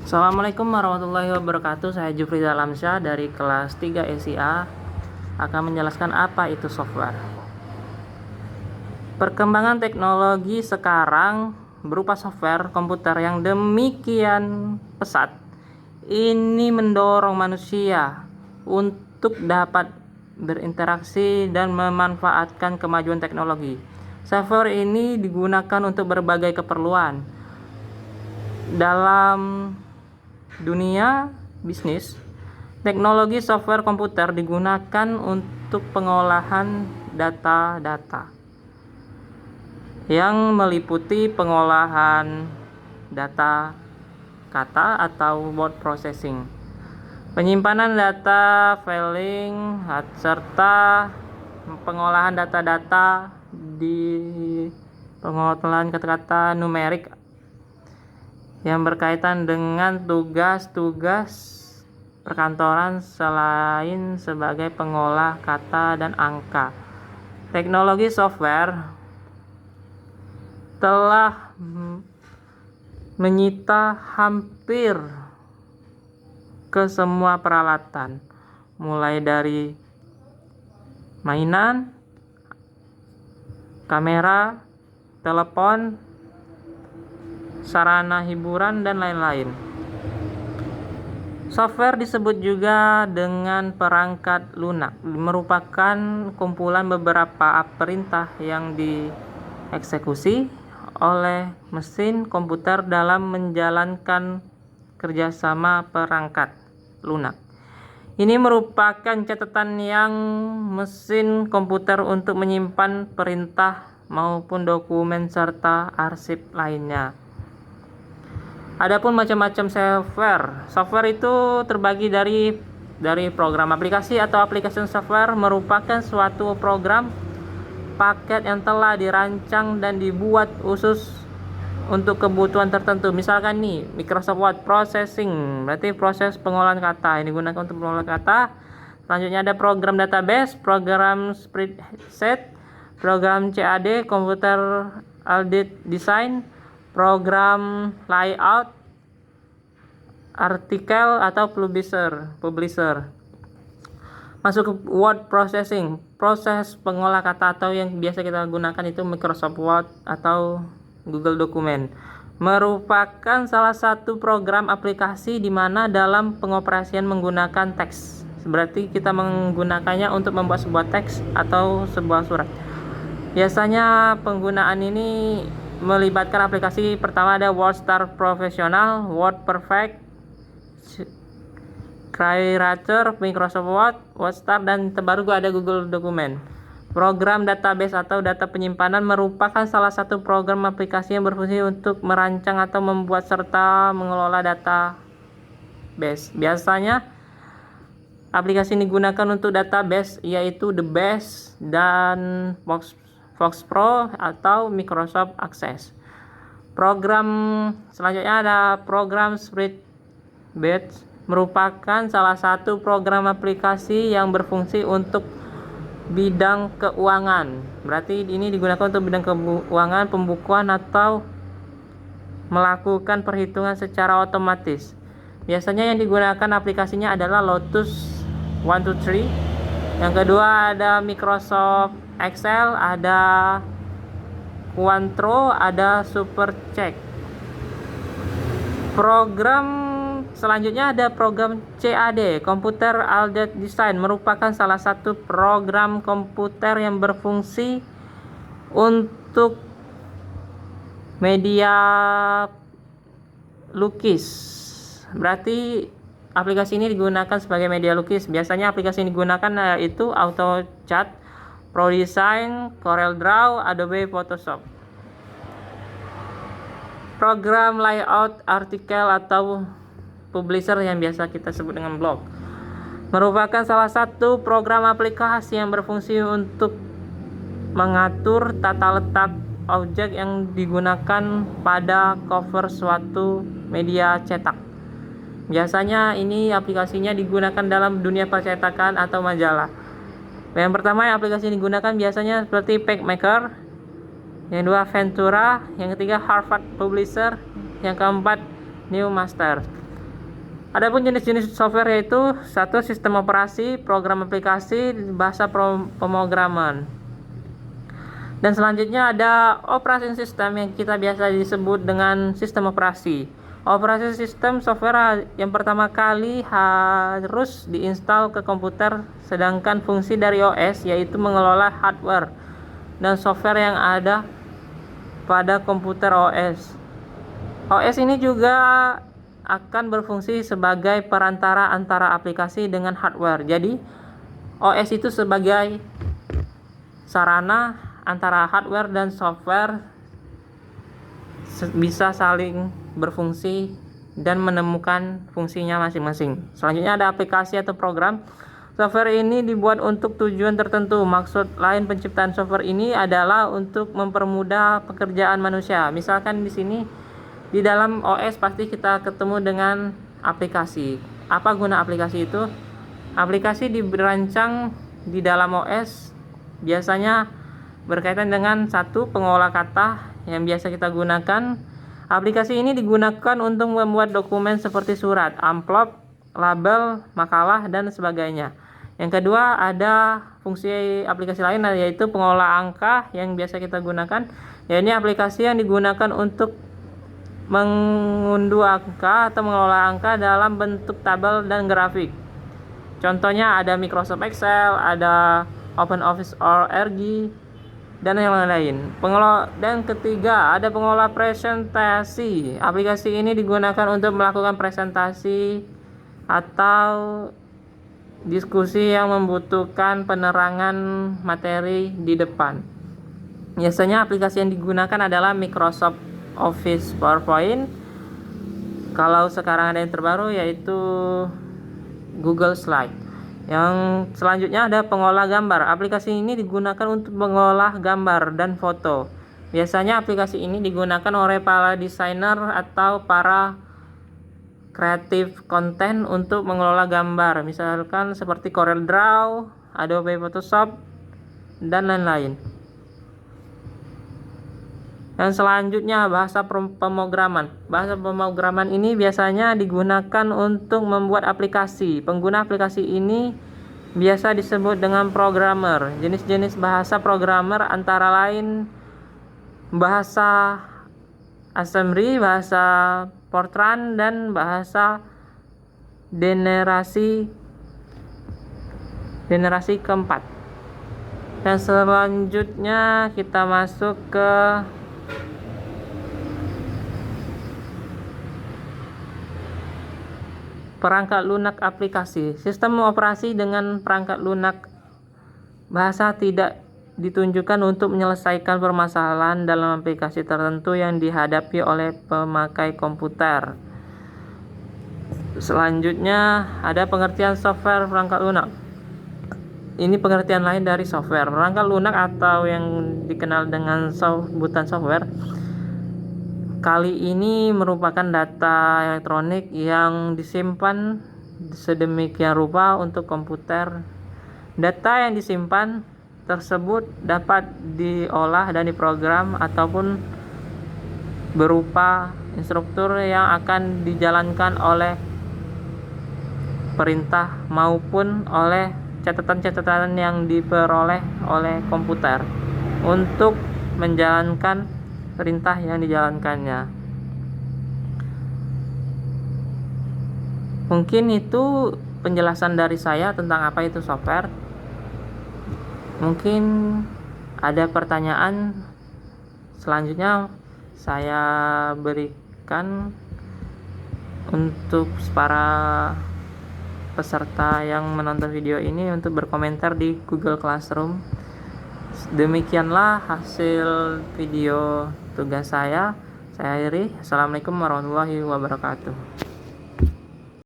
Assalamualaikum warahmatullahi wabarakatuh. Saya Jufri Dalamsyah dari kelas 3 SIA akan menjelaskan apa itu software. Perkembangan teknologi sekarang berupa software komputer yang demikian pesat ini mendorong manusia untuk dapat berinteraksi dan memanfaatkan kemajuan teknologi. Software ini digunakan untuk berbagai keperluan dalam dunia bisnis. Teknologi software komputer digunakan untuk pengolahan data-data yang meliputi pengolahan data kata atau word processing, penyimpanan data, filing, serta pengolahan data-data di pengolahan kata-kata numerik yang berkaitan dengan tugas-tugas perkantoran selain sebagai pengolah kata dan angka. Teknologi software telah menyita hampir ke semua peralatan, mulai dari mainan, kamera, telepon, sarana hiburan, dan lain-lain. Software disebut juga dengan perangkat lunak, merupakan kumpulan beberapa perintah yang dieksekusi oleh mesin komputer dalam menjalankan kerjasama perangkat lunak. Ini merupakan catatan yang mesin komputer untuk menyimpan perintah maupun dokumen serta arsip lainnya. Adapun macam-macam software. Software itu terbagi dari program aplikasi atau application software merupakan suatu program paket yang telah dirancang dan dibuat khusus untuk kebutuhan tertentu. Misalkan nih, Microsoft Word Processing, berarti proses pengolahan kata. Ini digunakan untuk pengolahan kata. Selanjutnya ada program database, program spreadsheet, program CAD, Computer Aided Design, program layout, artikel atau publisher. Masuk ke word processing, proses pengolah kata atau yang biasa kita gunakan itu Microsoft Word atau Google Dokumen. Merupakan salah satu program aplikasi di mana dalam pengoperasian menggunakan teks. Berarti kita menggunakannya untuk membuat sebuah teks atau sebuah surat. Biasanya penggunaan ini melibatkan aplikasi pertama ada WordStar Professional, WordPerfect, CrayWriter, Microsoft Word, WordStar, dan terbaru ada Google Dokumen. Program database atau data penyimpanan merupakan salah satu program aplikasi yang berfungsi untuk merancang atau membuat serta mengelola database. Biasanya aplikasi ini digunakan untuk database yaitu The Base dan Fox Pro atau Microsoft Access. Program selanjutnya ada program Spreadsheet, merupakan salah satu program aplikasi yang berfungsi untuk bidang keuangan. Berarti ini digunakan untuk bidang keuangan, pembukuan atau melakukan perhitungan secara otomatis. Biasanya yang digunakan aplikasinya adalah Lotus 123. Yang kedua ada Microsoft Excel, ada Quantro, ada Supercheck. Program selanjutnya ada program CAD, Computer Aided Design, merupakan salah satu program komputer yang berfungsi untuk media lukis. Berarti aplikasi ini digunakan sebagai media lukis. Biasanya aplikasi ini digunakan yaitu AutoCAD, ProDesign, CorelDRAW, Adobe Photoshop. Program layout, artikel atau publisher yang biasa kita sebut dengan blog merupakan salah satu program aplikasi yang berfungsi untuk mengatur tata letak objek yang digunakan pada cover suatu media cetak. Biasanya ini aplikasinya digunakan dalam dunia percetakan atau majalah. Yang pertama aplikasi yang digunakan biasanya seperti PageMaker, yang kedua Ventura, yang ketiga Harvard Publisher, yang keempat New Master. Adapun jenis-jenis software yaitu satu, sistem operasi, program aplikasi, bahasa pemrograman. Dan selanjutnya ada operating system yang kita biasa disebut dengan sistem operasi. Operasi sistem software yang pertama kali harus diinstal ke komputer, sedangkan fungsi dari OS yaitu mengelola hardware dan software yang ada pada komputer OS. OS ini juga akan berfungsi sebagai perantara antara aplikasi dengan hardware. Jadi OS itu sebagai sarana antara hardware dan software bisa saling berfungsi dan menemukan fungsinya masing-masing. Selanjutnya ada aplikasi atau program. Software ini dibuat untuk tujuan tertentu. Maksud lain penciptaan software ini adalah untuk mempermudah pekerjaan manusia. Misalkan di sini di dalam OS pasti kita ketemu dengan aplikasi. Apa guna aplikasi itu? Aplikasi dirancang di dalam OS biasanya berkaitan dengan satu, pengolah kata yang biasa kita gunakan. Aplikasi ini digunakan untuk membuat dokumen seperti surat, amplop, label, makalah, dan sebagainya. Yang kedua, ada fungsi aplikasi lain yaitu pengolah angka yang biasa kita gunakan. Ini aplikasi yang digunakan untuk mengunduh angka atau mengolah angka dalam bentuk tabel dan grafik. Contohnya ada Microsoft Excel, ada OpenOffice org, dan yang lain. Dan ketiga, ada pengolah presentasi. Aplikasi ini digunakan untuk melakukan presentasi atau diskusi yang membutuhkan penerangan materi di depan. Biasanya aplikasi yang digunakan adalah Microsoft Office PowerPoint. Kalau sekarang ada yang terbaru yaitu Google Slide. Yang selanjutnya ada pengolah gambar. Aplikasi ini digunakan untuk mengolah gambar dan foto. Biasanya aplikasi ini digunakan oleh para desainer atau para kreatif konten untuk mengelola gambar. Misalkan seperti CorelDRAW, Adobe Photoshop, dan lain-lain. Dan selanjutnya bahasa pemrograman. Bahasa pemrograman ini biasanya digunakan untuk membuat aplikasi. Pengguna aplikasi ini biasa disebut dengan programmer. Jenis-jenis bahasa programmer antara lain bahasa assembly, bahasa Fortran, dan bahasa generasi keempat. Dan selanjutnya kita masuk ke perangkat lunak aplikasi. Sistem operasi dengan perangkat lunak bahasa tidak ditunjukkan untuk menyelesaikan permasalahan dalam aplikasi tertentu yang dihadapi oleh pemakai komputer. Selanjutnya ada pengertian software perangkat lunak. Ini pengertian lain dari software. Perangkat lunak atau yang dikenal dengan sebutan software kali ini merupakan data elektronik yang disimpan sedemikian rupa untuk komputer. Data yang disimpan tersebut dapat diolah dan diprogram ataupun berupa instruktur yang akan dijalankan oleh perintah maupun oleh catatan-catatan yang diperoleh oleh komputer untuk menjalankan perintah yang dijalankannya. Mungkin itu penjelasan dari saya tentang apa itu software. Mungkin ada pertanyaan selanjutnya saya berikan untuk para peserta yang menonton video ini untuk berkomentar di Google Classroom. Demikianlah hasil video tugas saya. Saya akhiri. Assalamualaikum warahmatullahi wabarakatuh.